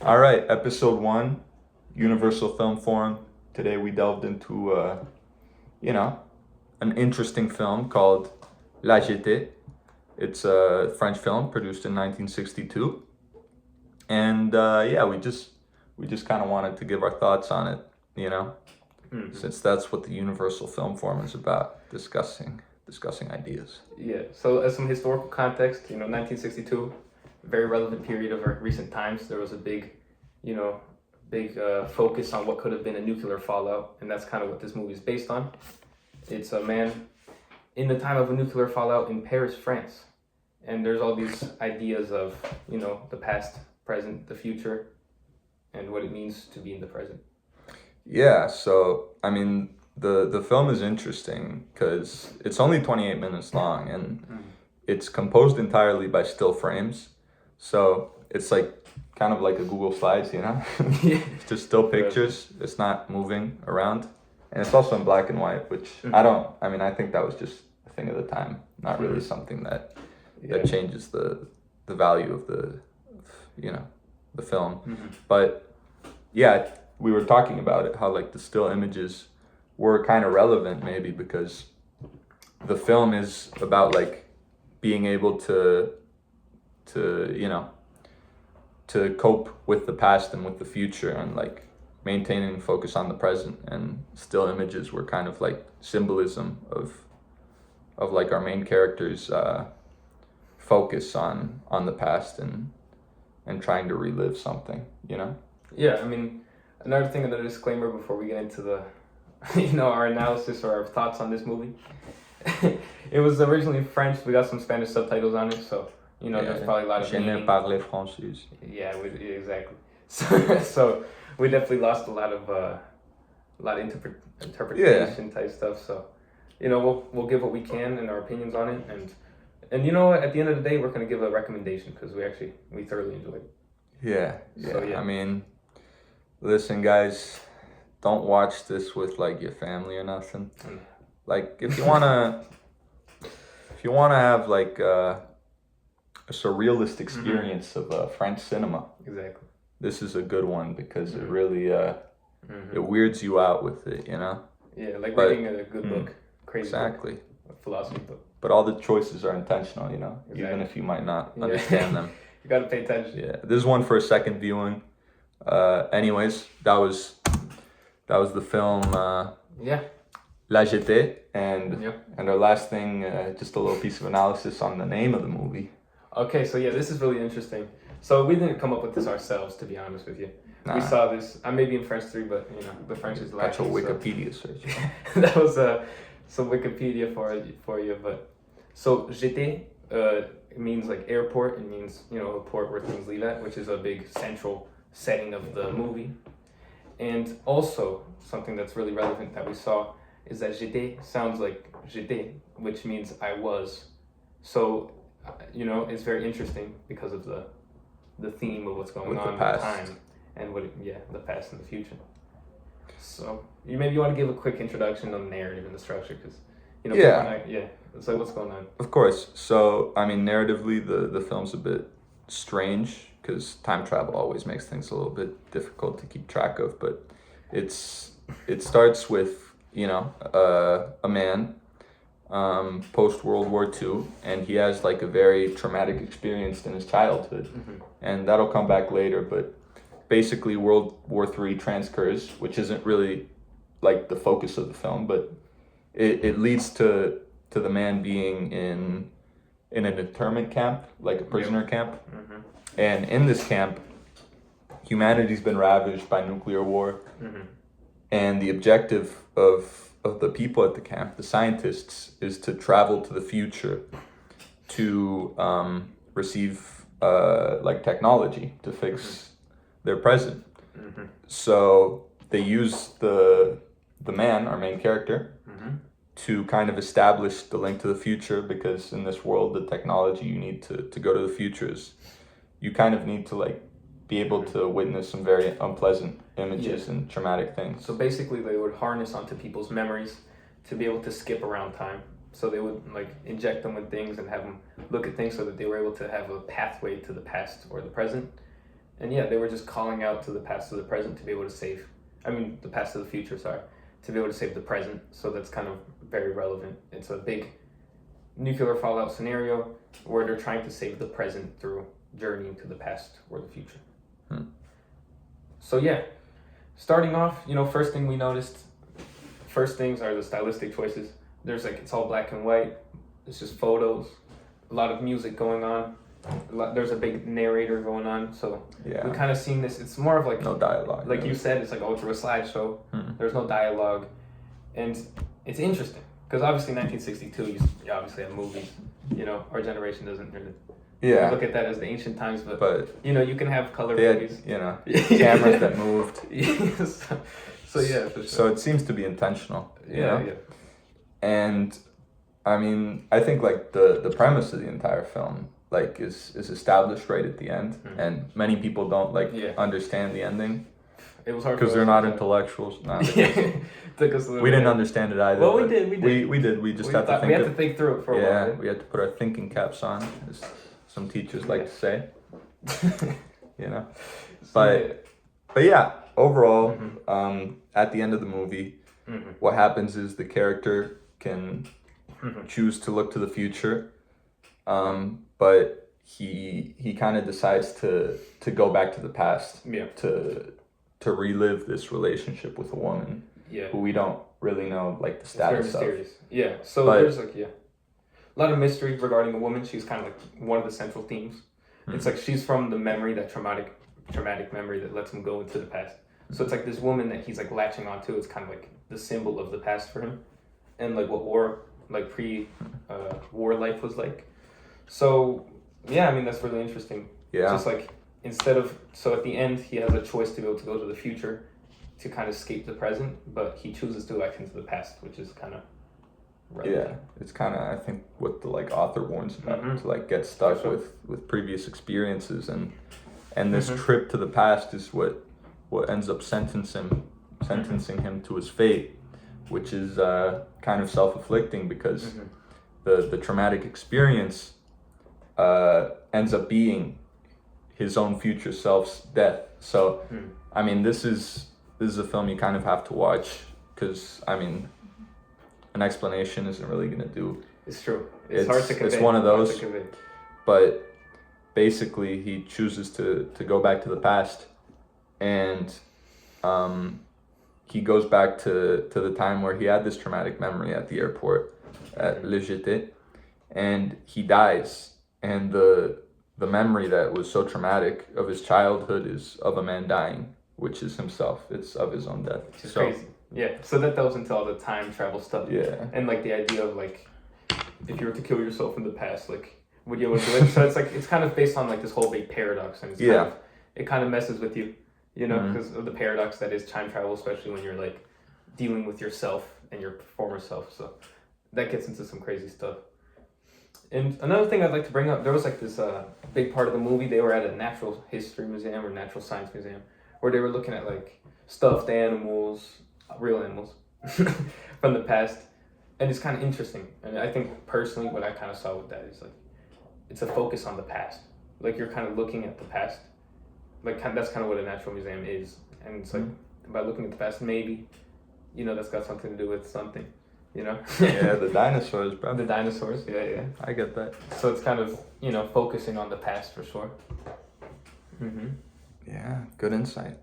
All right, episode one, Universal Film Forum. Today we delved into, you know, an interesting film called La Jetée. It's a French film produced in 1962, and yeah, we just kind of wanted to give our thoughts on it, since that's what the Universal Film Forum is about, discussing ideas. Yeah. So, as some historical context, 1962, very relevant period of our recent times. There was a you know, big focus on what could have been a nuclear fallout, and that's kind of what this movie is based on. It's a man in the time of a nuclear fallout in Paris, France, and there's all these ideas of the past, present, the future, and what it means to be in the present. Yeah, so I mean, the film is interesting because it's only 28 minutes long and it's composed entirely by still frames. So it's like kind of like a Google Slides, Yeah. It's just still pictures. It's not moving around. And it's also in black and white, which I think that was just a thing of the time, not really something that changes the value of the film. But yeah, we were talking about it, how like the still images were kind of relevant maybe because the film is about like being able to cope with the past and with the future and like maintaining focus on the present, and still images were kind of like symbolism of like our main characters focus on the past and trying to relive something. Yeah, I mean, another thing, another disclaimer before we get into the, our analysis or our thoughts on this movie. It was originally French. We got some Spanish subtitles on it, so there's probably a lot of Je ne meaning. parle français. Yeah, exactly. So we definitely lost a lot of interpretation type stuff. So we'll give what we can and our opinions on it, and at the end of the day, we're gonna give a recommendation because we thoroughly enjoyed it. Yeah. So, yeah. I mean, listen, guys, don't watch this with like your family or nothing. Like, if you wanna have like a surrealist experience of French cinema, Exactly. this is a good one because it really it weirds you out with it, Yeah, like reading a good book, crazy exactly. book, a philosophy book. But all the choices are intentional, Exactly. even if you might not understand them. You gotta pay attention. Yeah, this is one for a second viewing. Anyways, that was the film Yeah. La Jetée, and Yeah. our last thing, just a little piece of analysis on the name of the movie. Okay, so yeah, this is really interesting. So we didn't come up with this ourselves, to be honest with you. Nah. We saw this. I may be in French 3, but the French is That's a lacking. Wikipedia search. That was some Wikipedia for you. But so Jetée it means like airport. It means a port where things leave at, which is a big central setting of the movie. And also something that's really relevant that we saw is that Jetée sounds like j'étais, which means I was. So it's very interesting because of the theme of what's going With on the at the past. time and the past and the future. So you want to give a quick introduction on the narrative and the structure because it's like what's going on. Of course. So, I mean, narratively, the film's a bit strange because time travel always makes things a little bit difficult to keep track of. But it starts with a man post World War II, and he has like a very traumatic experience in his childhood, and that'll come back later. But basically, World War III transcurs, which isn't really like the focus of the film, but it leads to the man being in an internment camp, like a prisoner camp, and in this camp, humanity's been ravaged by nuclear war, and the objective of the people at the camp, the scientists, is to travel to the future to receive like technology to fix their present. So they use the man, our main character, to kind of establish the link to the future, because in this world, the technology you need to go to the future is you kind of need to like be able to witness some very unpleasant images and traumatic things. So basically, they would harness onto people's memories to be able to skip around time. So they would like inject them with things and have them look at things so that they were able to have a pathway to the past or the present. And yeah, they were just calling out to the past to the present to be able to save. I mean, the past to the future. Sorry, to be able to save the present. So that's kind of very relevant. It's a big nuclear fallout scenario where they're trying to save the present through journeying to the past or the future. So yeah, starting off, first thing we noticed. First things are the stylistic choices. There's it's all black and white. It's just photos. A lot of music going on. There's a big narrator going on. So we kind of seen this. It's more of no dialogue. Like you said, it's through a slideshow. There's no dialogue, and it's interesting because obviously 1962, you obviously have movies. Our generation doesn't really. Yeah. Look at that as the ancient times, but you can have color movies. Cameras that moved. So yeah, for sure. So it seems to be intentional. Yeah. And I mean, I think the premise of the entire film is established right at the end, and many people don't understand the ending. It was hard because they're not intellectuals. Took us a little we didn't bit. understand it either. Well, we did. We did. We just had to think. We had to think through it for a while. Yeah, we had to put our thinking caps on, as some teachers like to say. But yeah, overall, at the end of the movie, what happens is the character can choose to look to the future, but he kind of decides to go back to the past to relive this relationship with a woman who we don't really know the status it's very mysterious. of. Yeah, so there's a lot of mystery regarding a woman. She's kind of one of the central themes. It's she's from the memory, that traumatic memory that lets him go into the past. So it's this woman that he's latching onto. It's kind of the symbol of the past for him, and what war, war life was like. So yeah, I mean that's really interesting. Yeah. Just so at the end he has a choice to be able to go to the future, to kind of escape the present, but he chooses to act into the past, which is kind of relevant. Yeah, it's kind of, I think, what the author warns about, to get stuck with previous experiences, and this trip to the past is what ends up sentencing him to his fate, which is kind of self-afflicting because the traumatic experience ends up being his own future self's death. So I mean, this is a film you kind of have to watch, because I mean, an explanation isn't really going to do. It's true. It's hard to convey. It's one of those. But basically, he chooses to go back to the past, and he goes back to the time where he had this traumatic memory at the airport at Jetée, and he dies. And the memory that was so traumatic of his childhood is of a man dying, which is himself. It's of his own death. It's crazy. Yeah, so that delves into all the time travel stuff. Yeah. And the idea of if you were to kill yourself in the past, would you able to do it? So it's kind of based on this whole big paradox, and it kind of messes with you, because of the paradox that is time travel, especially when you're dealing with yourself and your former self. So that gets into some crazy stuff. And another thing I'd like to bring up, there was this big part of the movie. They were at a natural history museum or natural science museum, where they were looking at stuffed animals, real animals from the past, and it's kind of interesting. And I think personally, what I kind of saw with that is it's a focus on the past. You're kind of looking at the past, that's kind of what a natural museum is. And it's by looking at the past, maybe that's got something to do with something. Yeah, the dinosaurs, bro. The dinosaurs, yeah. I get that. So it's kind of, focusing on the past for sure. Yeah, good insight.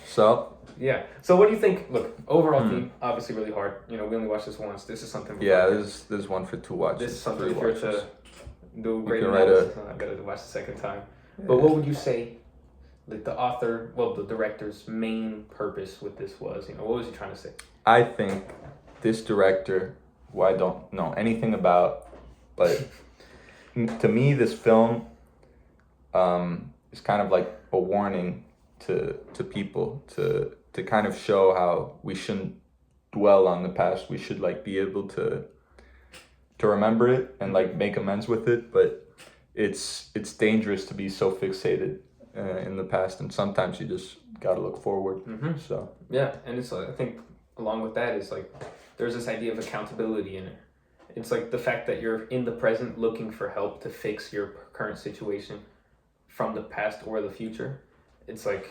So? Yeah. So what do you think? Look, overall theme, obviously really hard. We only watched this once. This is something. This is one for 2 watches. This is something if you're to do great analysis. I gotta watch the second time. Yeah. But what would you say, the author, the director's main purpose with this was? What was he trying to say? I think this director, who I don't know anything about, but to me, this film is kind of a warning to people to kind of show how we shouldn't dwell on the past. We should be able to remember it and make amends with it, but it's dangerous to be so fixated in the past, and sometimes you just gotta look forward. So yeah, and it's I think along with that is there's this idea of accountability in it. It's the fact that you're in the present looking for help to fix your current situation from the past or the future, it's like,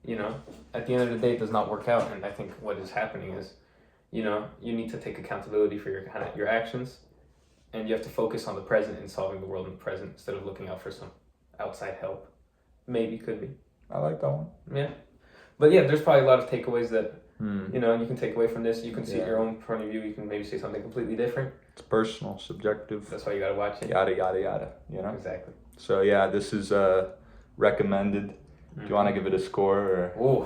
you know, at the end of the day, it does not work out. And I think what is happening is, you know, you need to take accountability for your actions, and you have to focus on the present and solving the world in the present instead of looking out for some outside help. Maybe, could be. I like that one. Yeah. But yeah, there's probably a lot of takeaways that, you know, you can take away from this. You can see your own point of view. You can maybe say something completely different. It's personal, subjective. That's why you gotta watch it. Yada, yada, yada, you know? Exactly. So yeah, this is recommended. Do you want to give it a score? Or? Oh,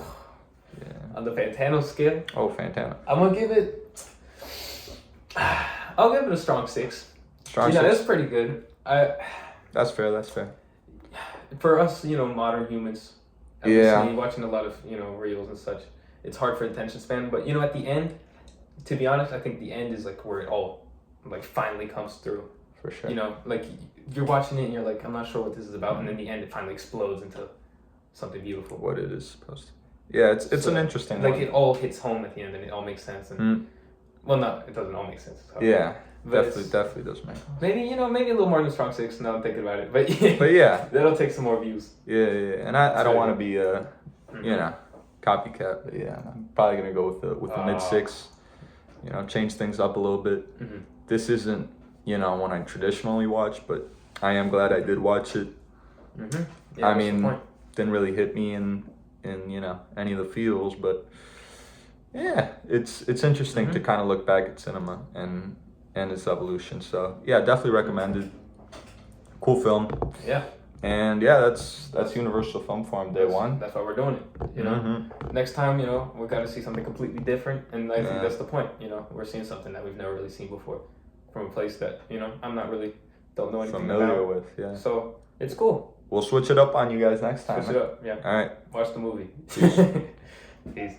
Yeah. on the Fantano scale, Oh, Fantano. I'm gonna give it. I'll give it a strong 6. Strong You know, six. it's pretty good. That's fair, that's fair. For us, you know, modern humans, Yeah. obviously, watching a lot of, you know, reels and such, it's hard for attention span. But you know, at the end, to be honest, I think the end is like where it all like finally comes through. For sure. You know, like you're watching it and you're like, I'm not sure what this is about, and in the end, it finally explodes into something beautiful. What it is supposed to. Yeah, it's So, an interesting like one. it all hits home at the end, and it all makes sense. And well, no, it doesn't all make sense. So. Yeah, But definitely does make sense. maybe, you know, maybe a little more than strong 6. Now I'm thinking about it, but yeah, But yeah, that'll take some more views. yeah. And I don't want to be Mm-hmm. you know, copycat. But yeah, I'm probably gonna go with the mid 6. You know, change things up a little bit. Mm-hmm. This isn't, you know, one I traditionally watch, but I am glad I did watch it. Mm-hmm. I mean, didn't really hit me in you know any of the feels, but yeah, it's interesting to kind of look back at cinema and its evolution. So yeah, definitely recommended. Cool film. Yeah. And yeah, that's Universal Film Forum Day 1. That's why we're doing it. You know, next time, you know, we got to see something completely different, and I think that's the point. You know, we're seeing something that we've never really seen before, from a place that, you know, don't know anything Familiar about. with, yeah. So it's cool. We'll switch it up on you guys next time. Switch it up. Yeah. All right. Watch the movie. Peace.